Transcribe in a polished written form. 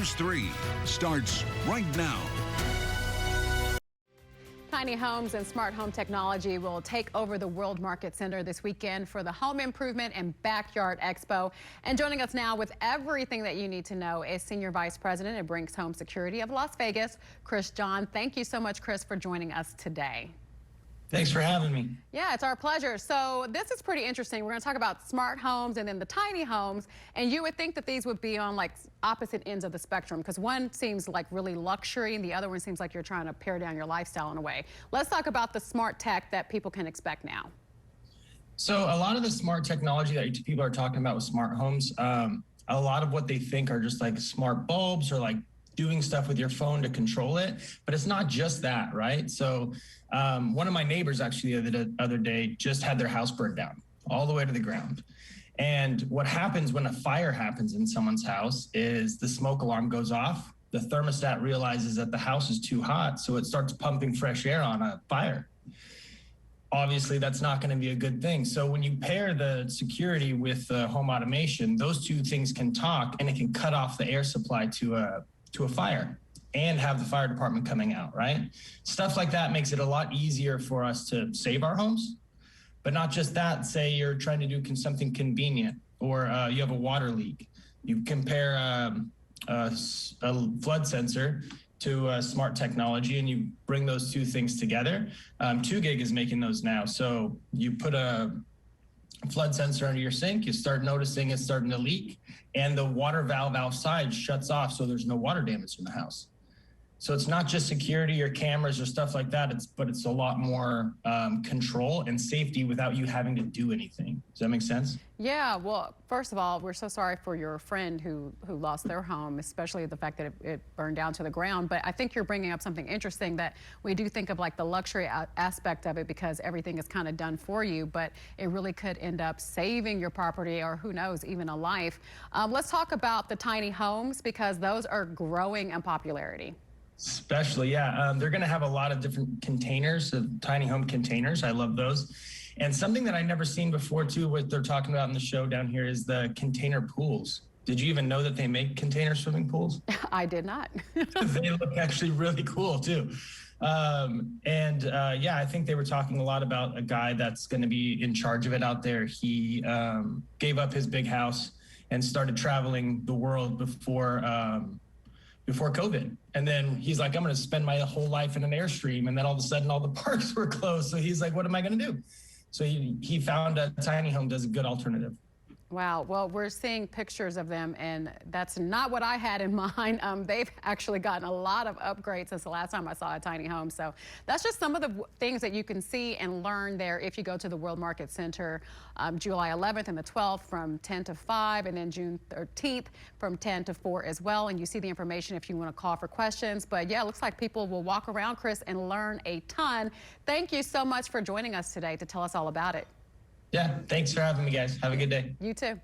News 3 starts right now. Tiny homes and smart home technology will take over the World Market Center this weekend for the Home Improvement and Backyard Expo. And joining us now with everything that you need to know is Senior Vice President at Brink's Home Security of Las Vegas, Chris John. Thank you so much, Chris, for joining us today. Thanks for having me. Yeah, it's our pleasure. So this is pretty interesting. We're going to talk about smart homes and then the tiny homes. And you would think that these would be on like opposite ends of the spectrum, because one seems like really luxury and the other one seems like you're trying to pare down your lifestyle in a way. Let's talk about the smart tech that people can expect now. So a lot of the smart technology that people are talking about with smart homes, a lot of what they think are just like smart bulbs or like doing stuff with your phone to control it, but it's not just that, right? So one of my neighbors actually the other day just had their house burned down all the way to the ground. And what happens when a fire happens in someone's house is the smoke alarm goes off. The thermostat realizes that the house is too hot, so it starts pumping fresh air on a fire. Obviously, that's not going to be a good thing. So when you pair the security with home automation, those two things can talk, and it can cut off the air supply to a fire and have the fire department coming out, right? Stuff like that makes it a lot easier for us to save our homes. But not just that, say you're trying to do something convenient, or you have a water leak. You compare a flood sensor to smart technology, and you bring those two things together. 2GIG is making those now. So you put a flood sensor under your sink, you start noticing it's starting to leak, and the water valve outside shuts off so there's no water damage in the house. So it's not just security or cameras or stuff like that, but it's a lot more control and safety without you having to do anything. Does that make sense? Yeah, well, first of all, we're so sorry for your friend who lost their home, especially the fact that it burned down to the ground. But I think you're bringing up something interesting, that we do think of like the luxury aspect of it because everything is kind of done for you, but it really could end up saving your property, or who knows, even a life. Let's talk about the tiny homes, because those are growing in popularity. Especially, yeah. They're going to have a lot of different containers, tiny home containers. I love those. And something that I've never seen before, too, what they're talking about in the show down here is the container pools. Did you even know that they make container swimming pools? I did not. They look actually really cool, too. Yeah, I think they were talking a lot about a guy that's going to be in charge of it out there. He gave up his big house and started traveling the world before COVID. And then he's like, I'm going to spend my whole life in an Airstream. And then all of a sudden, all the parks were closed. So he's like, what am I going to do? So he found a tiny home as a good alternative. Wow. Well, we're seeing pictures of them, and that's not what I had in mind. They've actually gotten a lot of upgrades since the last time I saw a tiny home. So that's just some of the things that you can see and learn there if you go to the World Market Center July 11th and the 12th from 10 to 5, and then June 13th from 10 to 4 as well. And you see the information if you want to call for questions. But yeah, it looks like people will walk around, Chris, and learn a ton. Thank you so much for joining us today to tell us all about it. Yeah, thanks for having me, guys. Have a good day. You too.